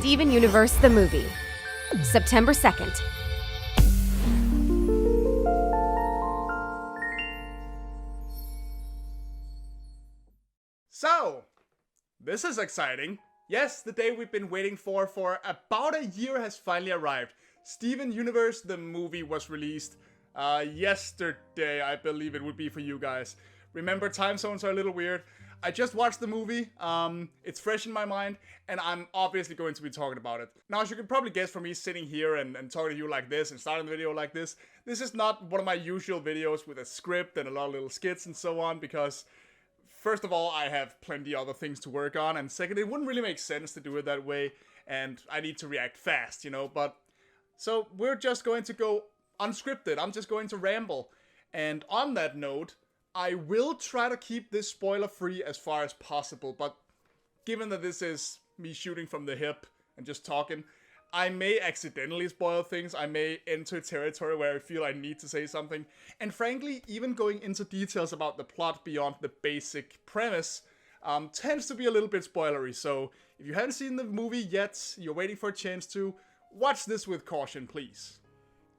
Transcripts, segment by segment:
Steven Universe the movie, September 2nd. So, this is exciting. Yes, the day we've been waiting for about a year has finally arrived. Steven Universe the movie was released yesterday, I believe it would be for you guys. Remember, time zones are a little weird. I just watched the movie, it's fresh in my mind, and I'm obviously going to be talking about it. Now, as you can probably guess from me sitting here and talking to you like this and starting the video like this is not one of my usual videos with a script and a lot of little skits and so on, because first of all, I have plenty other things to work on, and second, it wouldn't really make sense to do it that way, and I need to react fast, you know, but so we're just going to go unscripted. I'm just going to ramble, and on that note, I will try to keep this spoiler-free as far as possible, but given that this is me shooting from the hip and just talking, I may accidentally spoil things. I may enter territory where I feel I need to say something, and frankly, even going into details about the plot beyond the basic premise tends to be a little bit spoilery, so if you haven't seen the movie yet, you're waiting for a chance to, watch this with caution, please.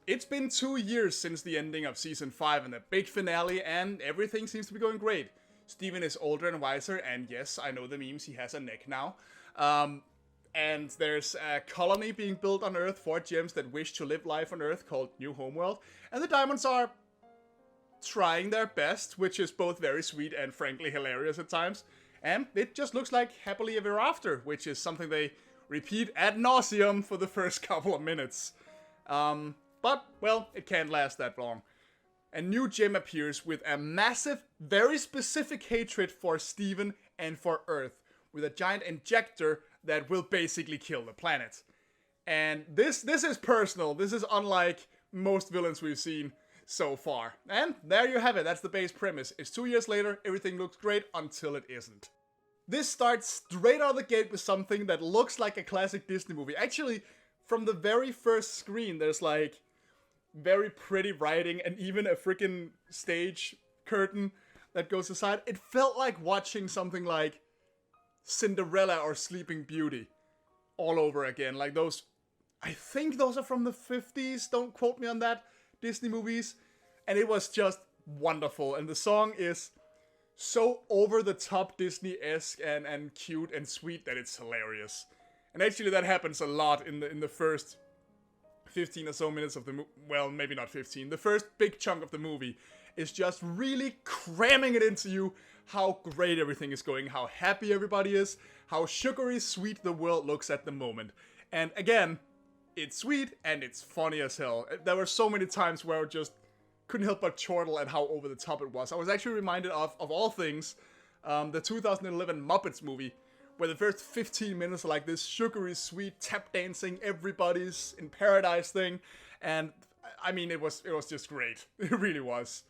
It's been 2 years since the ending of Season 5 and the big finale, and everything seems to be going great. Steven is older and wiser, and yes, I know the memes, he has a neck now. And there's a colony being built on Earth for gems that wish to live life on Earth called New Homeworld, and the diamonds are trying their best, which is both very sweet and frankly hilarious at times. And it just looks like happily ever after, which is something they repeat ad nauseum for the first couple of minutes. But, well, it can't last that long. A new gem appears with a massive, very specific hatred for Steven and for Earth, with a giant injector that will basically kill the planet. And this is personal. This is unlike most villains we've seen so far. And there you have it. That's the base premise. It's 2 years later, everything looks great until it isn't. This starts straight out of the gate with something that looks like a classic Disney movie. Actually, from the very first screen, there's like very pretty writing and even a freaking stage curtain that goes aside. It felt like watching something like Cinderella or Sleeping Beauty all over again. Like those, I think those are from the 50s, don't quote me on that, Disney movies. And it was just wonderful. And the song is so over-the-top Disney-esque and cute and sweet that it's hilarious. And actually that happens a lot in the first 15 or so minutes of the movie. Well, maybe not 15. The first big chunk of the movie is just really cramming it into you how great everything is going, how happy everybody is, how sugary sweet the world looks at the moment. And again, it's sweet and it's funny as hell. There were so many times where I just couldn't help but chortle at how over the top it was. I was actually reminded of all things, the 2011 Muppets movie, where the first 15 minutes are like this sugary sweet tap dancing, everybody's in paradise thing. And I mean, it was just great. It really was.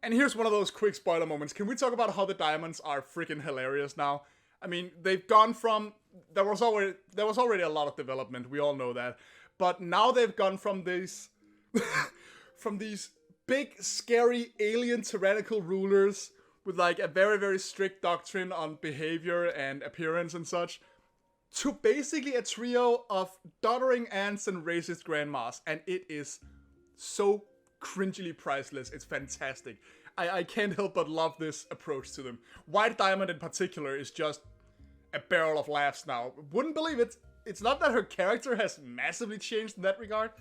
And here's one of those quick spoiler moments. Can we talk about how the diamonds are freaking hilarious now? I mean, they've gone from, there was already a lot of development, we all know that. But now they've gone from these, from these big, scary, alien tyrannical rulers with like a very, very strict doctrine on behavior and appearance and such, to basically a trio of doddering aunts and racist grandmas. And it is so cringily priceless. It's fantastic. I can't help but love this approach to them. White Diamond in particular is just a barrel of laughs now. Wouldn't believe it. It's not that her character has massively changed in that regard.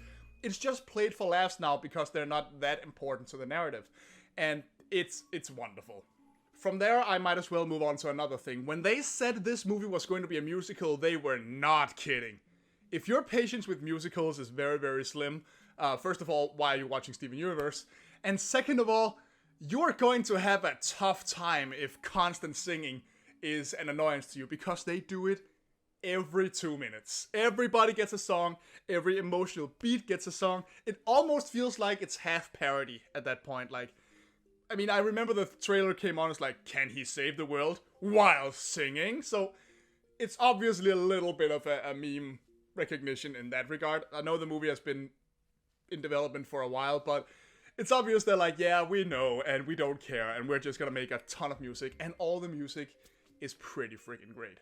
It's just played for laughs now because they're not that important to the narrative. And it's wonderful. From there, I might as well move on to another thing. When they said this movie was going to be a musical, they were not kidding. If your patience with musicals is very, very slim, first of all, why are you watching Steven Universe? And second of all, you're going to have a tough time if constant singing is an annoyance to you, because they do it every 2 minutes. Everybody gets a song, every emotional beat gets a song. It almost feels like it's half parody at that point. Like, I mean, I remember the trailer came on, it's like, can he save the world while singing? So it's obviously a little bit of a meme recognition in that regard. I know the movie has been in development for a while, but it's obvious they're like, yeah, we know, and we don't care, and we're just gonna make a ton of music, and all the music is pretty freaking great.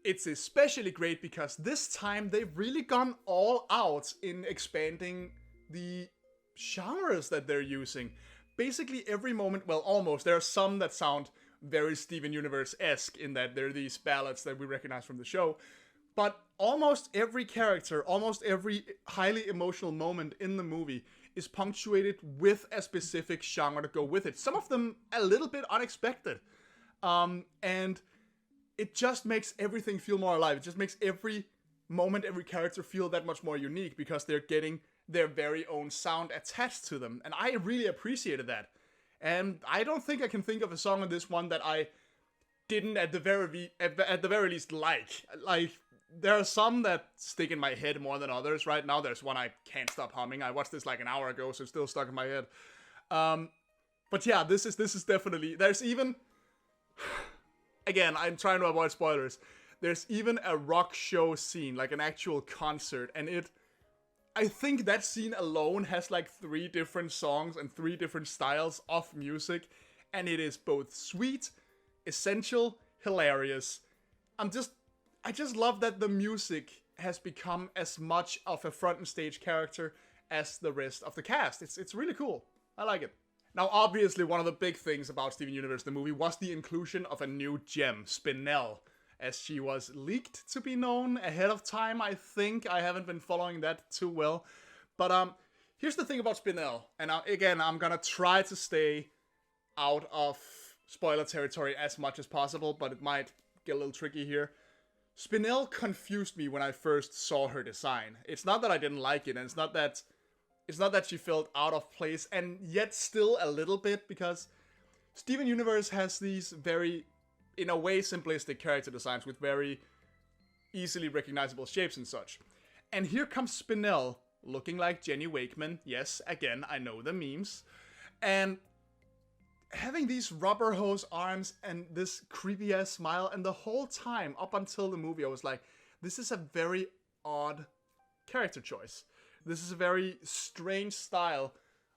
it's especially great because this time they've really gone all out in expanding the genres that they're using. Basically every moment, well, almost, there are some that sound very Steven Universe-esque in that they're these ballads that we recognize from the show, but almost every character, almost every highly emotional moment in the movie is punctuated with a specific genre to go with it. Some of them a little bit unexpected. And it just makes everything feel more alive. It just makes every moment, every character feel that much more unique because they're getting their very own sound attached to them. And I really appreciated that. And I don't think I can think of a song on this one that I didn't at the very least like. Like, there are some that stick in my head more than others. Right now, there's one I can't stop humming. I watched this like an hour ago, so it's still stuck in my head. But yeah, this is definitely... There's even... Again, I'm trying to avoid spoilers. There's even a rock show scene, like an actual concert, and I think that scene alone has like 3 different songs and 3 different styles of music, and it is both sweet, essential, hilarious. I just love that the music has become as much of a front and stage character as the rest of the cast. It's really cool. I like it. Now, obviously, one of the big things about Steven Universe, the movie, was the inclusion of a new gem, Spinel, as she was leaked to be known ahead of time, I think. I haven't been following that too well. But here's the thing about Spinel, and again, I'm gonna try to stay out of spoiler territory as much as possible, but it might get a little tricky here. Spinel confused me when I first saw her design. It's not that I didn't like it, and it's not that she felt out of place, and yet still a little bit, because Steven Universe has these very, in a way, simplistic character designs with very easily recognizable shapes and such. And here comes Spinel, looking like Jenny Wakeman. Yes, again, I know the memes. And having these rubber hose arms and this creepy ass smile, and the whole time up until the movie I was like, this is a very odd character choice. This is a very strange style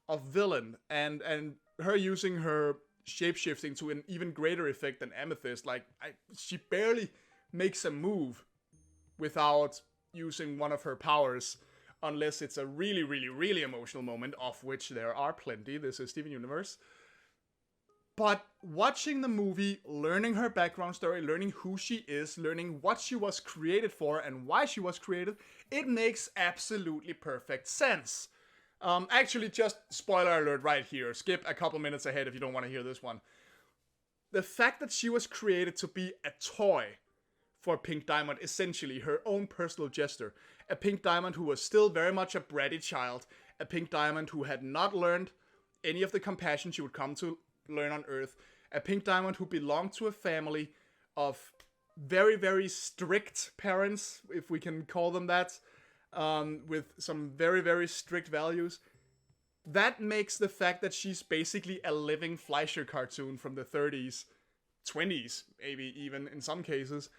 of villain, and her using her shapeshifting to an even greater effect than Amethyst. Like, she barely makes a move without using one of her powers, unless it's a really, really, really emotional moment, of which there are plenty. This is Steven Universe. But watching the movie, learning her background story, learning who she is, learning what she was created for and why she was created, it makes absolutely perfect sense. Actually, just spoiler alert right here. Skip a couple minutes ahead if you don't want to hear this one. The fact that she was created to be a toy for Pink Diamond, essentially her own personal jester. A Pink Diamond who was still very much a bratty child. A Pink Diamond who had not learned any of the compassion she would come to learn on Earth. A Pink Diamond who belonged to a family of very, very strict parents, if we can call them that, with some very, very strict values. That makes the fact that she's basically a living Fleischer cartoon from the 30s, 20s, maybe even in some cases,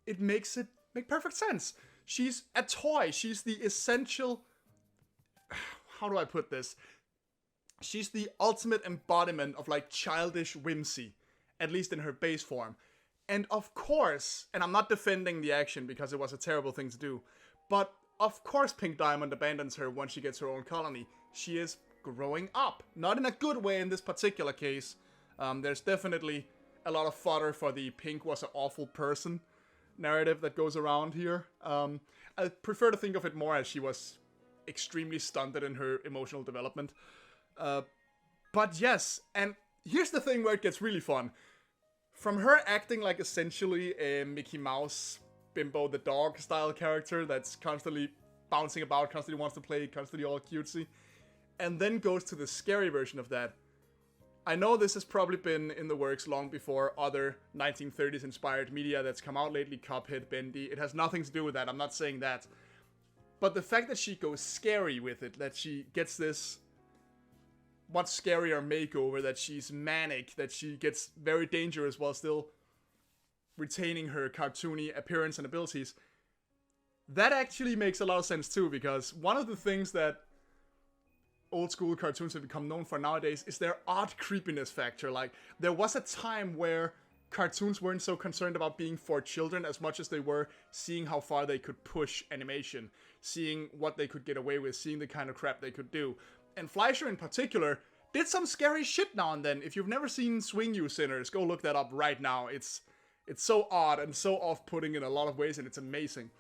it makes it make perfect sense. She's a toy. She's the essential... How do I put this? She's the ultimate embodiment of, like, childish whimsy, at least in her base form. And of course, and I'm not defending the action because it was a terrible thing to do, but of course Pink Diamond abandons her once she gets her own colony. She is growing up. Not in a good way in this particular case. There's definitely a lot of fodder for the Pink was an awful person narrative that goes around here. I prefer to think of it more as she was extremely stunted in her emotional development. But yes, and here's the thing where it gets really fun. From her acting like essentially a Mickey Mouse, Bimbo the dog style character that's constantly bouncing about, constantly wants to play, constantly all cutesy, and then goes to the scary version of that. I know this has probably been in the works long before other 1930s inspired media that's come out lately, Cuphead, Bendy. It has nothing to do with that, I'm not saying that. But the fact that she goes scary with it, that she gets this much scarier makeover, that she's manic, that she gets very dangerous while still retaining her cartoony appearance and abilities, that actually makes a lot of sense too, because one of the things that old school cartoons have become known for nowadays is their odd creepiness factor. Like, there was a time where cartoons weren't so concerned about being for children as much as they were seeing how far they could push animation, seeing what they could get away with, seeing the kind of crap they could do. And Fleischer in particular did some scary shit now and then. If you've never seen Swing You Sinners, go look that up right now. It's so odd and so off-putting in a lot of ways, and it's amazing.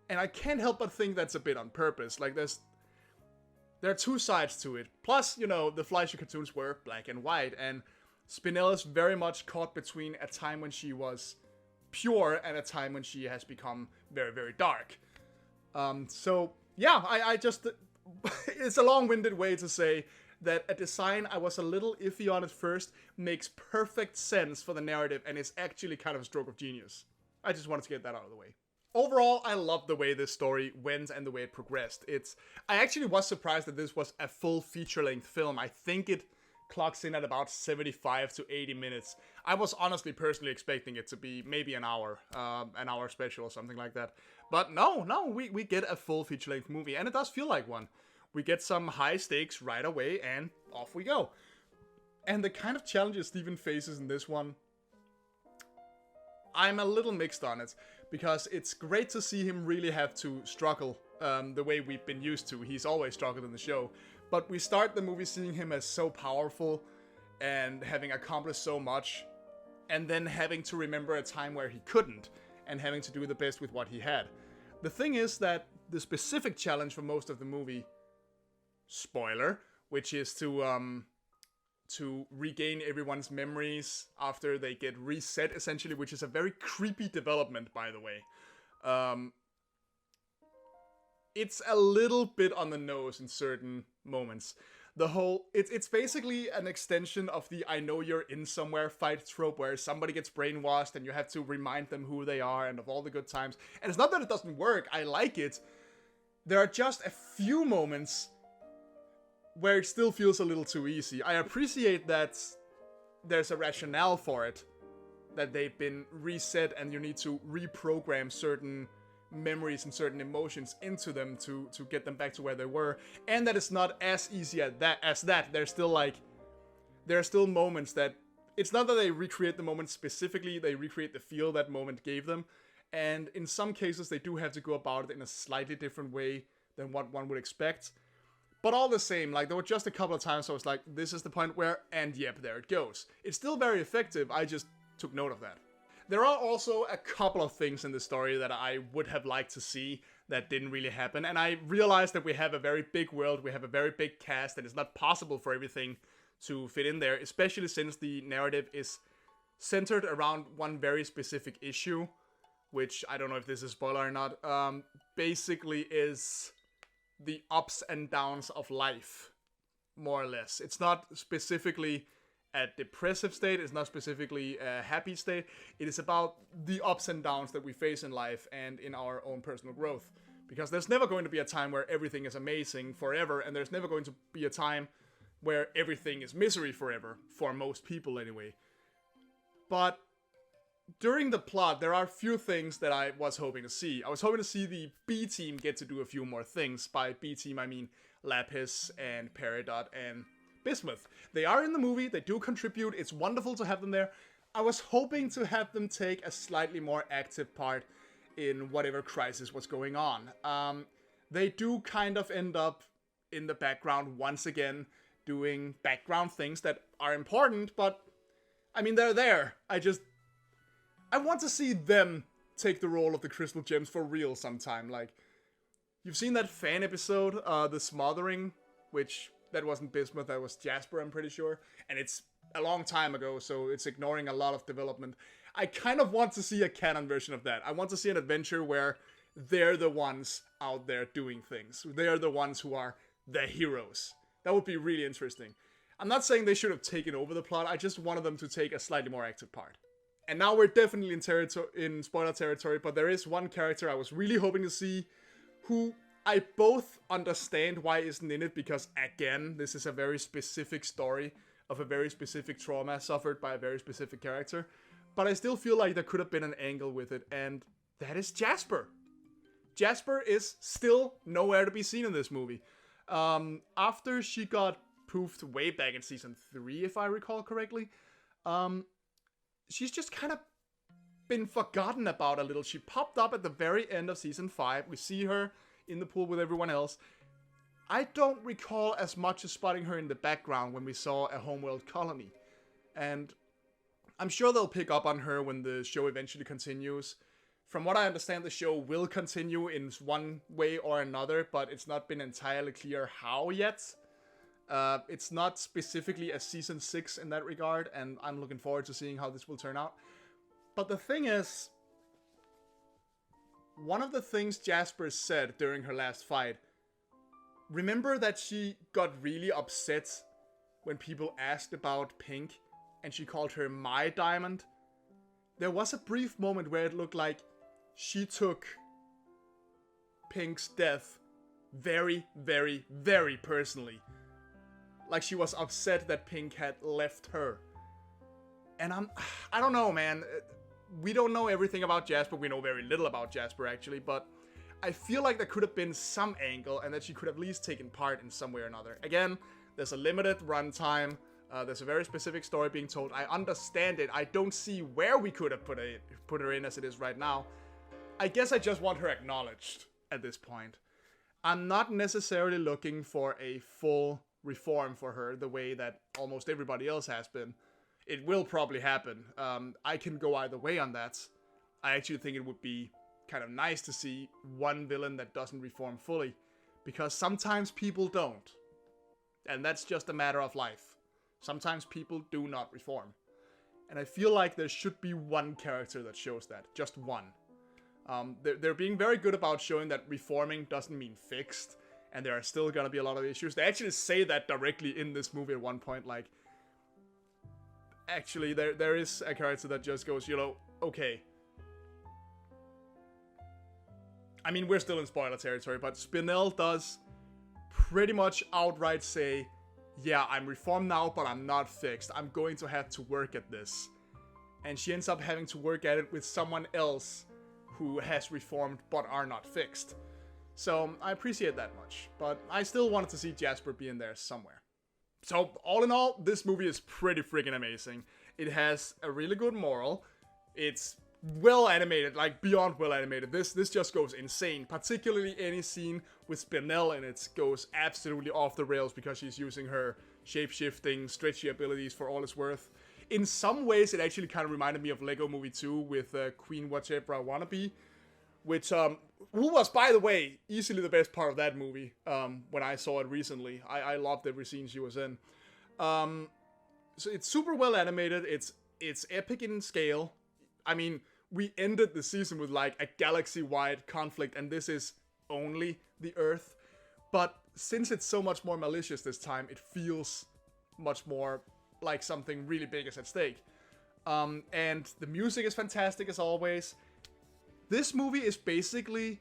And I can't help but think that's a bit on purpose. Like, there are two sides to it. Plus, you know, the Fleischer cartoons were black and white, and Spinel is very much caught between a time when she was pure and a time when she has become very, very dark. So, yeah, I just... it's a long-winded way to say that a design I was a little iffy on at first makes perfect sense for the narrative and is actually kind of a stroke of genius. I just wanted to get that out of the way. Overall, I love the way this story went and the way it progressed. I actually was surprised that this was a full feature-length film. I think it clocks in at about 75 to 80 minutes. I was honestly personally expecting it to be maybe an hour special or something like that. But no, we get a full feature-length movie, and it does feel like one. We get some high stakes right away, and off we go. And the kind of challenges Steven faces in this one, I'm a little mixed on it, because it's great to see him really have to struggle the way we've been used to. He's always struggled in the show. But we start the movie seeing him as so powerful and having accomplished so much, and then having to remember a time where he couldn't, and having to do the best with what he had. The thing is that the specific challenge for most of the movie, spoiler, which is to regain everyone's memories after they get reset, essentially, which is a very creepy development, by the way. It's a little bit on the nose in certain moments. It's basically an extension of the I know you're in somewhere fight trope, where somebody gets brainwashed and you have to remind them who they are and of all the good times. And it's not that it doesn't work, I like it. There are just a few moments where it still feels a little too easy. I appreciate that there's a rationale for it, that they've been reset and you need to reprogram certain memories and certain emotions into them to get them back to where they were, and that it's not as easy as that. There are still moments that, it's not that they recreate the moment specifically, they recreate the feel that moment gave them, and in some cases they do have to go about it in a slightly different way than what one would expect. But all the same, like, there were just a couple of times I was like, this is the point where, and yep, there it goes. It's still very effective, I just took note of that. There are also a couple of things in the story that I would have liked to see that didn't really happen, and I realized that we have a very big world, we have a very big cast, and it's not possible for everything to fit in there, especially since the narrative is centered around one very specific issue, which, I don't know if this is a spoiler or not, basically is the ups and downs of life, more or less. It's not specifically a depressive state, it's not specifically a happy state, it is about the ups and downs that we face in life and in our own personal growth. Because there's never going to be a time where everything is amazing forever, and there's never going to be a time where everything is misery forever, for most people anyway. But during the plot, there are a few things that I was hoping to see. I was hoping to see the B-team get to do a few more things. By B-team, I mean Lapis and Peridot and Bismuth. They are in the movie, they do contribute, it's wonderful to have them there. I was hoping to have them take a slightly more active part in whatever crisis was going on. They do kind of end up in the background once again, doing background things that are important, but, I mean, they're there. I want to see them take the role of the Crystal Gems for real sometime. Like, you've seen that fan episode, The Smothering, which, that wasn't Bismuth, that was Jasper, I'm pretty sure. And it's a long time ago, so it's ignoring a lot of development. I kind of want to see a canon version of that. I want to see an adventure where they're the ones out there doing things. They're the ones who are the heroes. That would be really interesting. I'm not saying they should have taken over the plot, I just wanted them to take a slightly more active part. And now we're definitely in spoiler territory, but there is one character I was really hoping to see, who I both understand why isn't in it, because again, this is a very specific story of a very specific trauma suffered by a very specific character, but I still feel like there could have been an angle with it, and that is Jasper. Jasper is still nowhere to be seen in this movie. After she got poofed way back in season 3, if I recall correctly, she's just kind of been forgotten about a little. She popped up at the very end of season 5. We see her in the pool with everyone else. I don't recall as much as spotting her in the background when we saw A Homeworld Colony. And I'm sure they'll pick up on her when the show eventually continues. From what I understand, the show will continue in one way or another, but it's not been entirely clear how yet. It's not specifically a season 6 in that regard, and I'm looking forward to seeing how this will turn out. But the thing is, one of the things Jasper said during her last fight, remember that she got really upset when people asked about Pink and she called her my diamond? There was a brief moment where it looked like she took Pink's death very, very, very personally. Like she was upset that Pink had left her. And I don't know, man. We don't know everything about Jasper. We know very little about Jasper, actually, but I feel like there could have been some angle and that she could have at least taken part in some way or another. Again, there's a limited runtime. There's a very specific story being told. I understand it. I don't see where we could have put her in as it is right now. I guess I just want her acknowledged at this point. I'm not necessarily looking for a full reform for her the way that almost everybody else has been. It will probably happen. I can go either way on that. I actually think it would be kind of nice to see one villain that doesn't reform fully, because sometimes people don't. And that's just a matter of life. Sometimes people do not reform. And I feel like there should be one character that shows that. Just one. They're being very good about showing that reforming doesn't mean fixed, and there are still gonna be a lot of issues. They actually say that directly in this movie at one point, like, actually, there is a character that just goes, you know, okay. I mean, we're still in spoiler territory, but Spinel does pretty much outright say, yeah, I'm reformed now, but I'm not fixed. I'm going to have to work at this. And she ends up having to work at it with someone else who has reformed but are not fixed. So I appreciate that much, but I still wanted to see Jasper be in there somewhere. So all in all, this movie is pretty freaking amazing. It has a really good moral. It's well animated, like beyond well animated. This just goes insane. Particularly any scene with Spinel in it goes absolutely off the rails because she's using her shape-shifting, stretchy abilities for all it's worth. In some ways, it actually kind of reminded me of Lego Movie 2 with Queen Whatever I Wanna Be, which, who was, by the way, easily the best part of that movie when I saw it recently. I loved every scene she was in. So it's super well animated. It's epic in scale. I mean, we ended the season with like a galaxy-wide conflict, and this is only the Earth. But since it's so much more malicious this time, it feels much more like something really big is at stake. And the music is fantastic as always. This movie is basically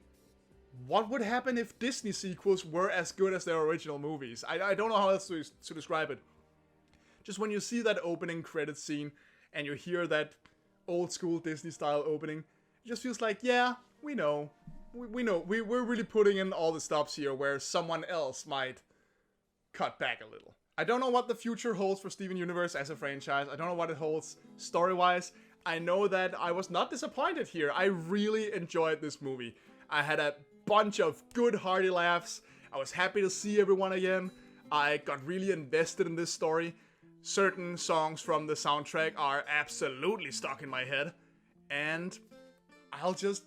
what would happen if Disney sequels were as good as their original movies. I don't know how else to describe it. Just when you see that opening credit scene and you hear that old school Disney style opening, it just feels like, yeah, we know. We know. We're really putting in all the stops here where someone else might cut back a little. I don't know what the future holds for Steven Universe as a franchise. I don't know what it holds story-wise. I know that I was not disappointed here. I really enjoyed this movie. I had a bunch of good hearty laughs. I was happy to see everyone again. I got really invested in this story. Certain songs from the soundtrack are absolutely stuck in my head. And I'll just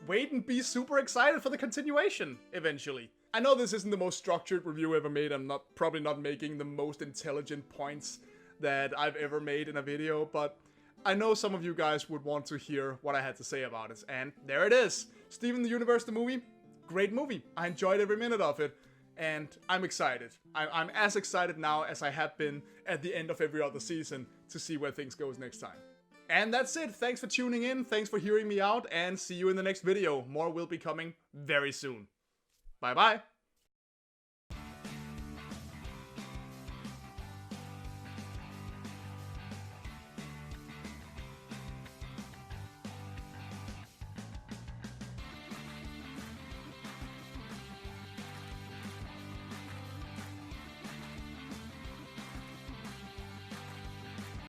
wait and be super excited for the continuation eventually. I know this isn't the most structured review ever made. I'm probably not making the most intelligent points that I've ever made in a video, but I know some of you guys would want to hear what I had to say about it. And there it is. Steven the Universe, the movie. Great movie. I enjoyed every minute of it. And I'm excited. I'm as excited now as I have been at the end of every other season to see where things goes next time. And that's it. Thanks for tuning in. Thanks for hearing me out. And see you in the next video. More will be coming very soon. Bye bye.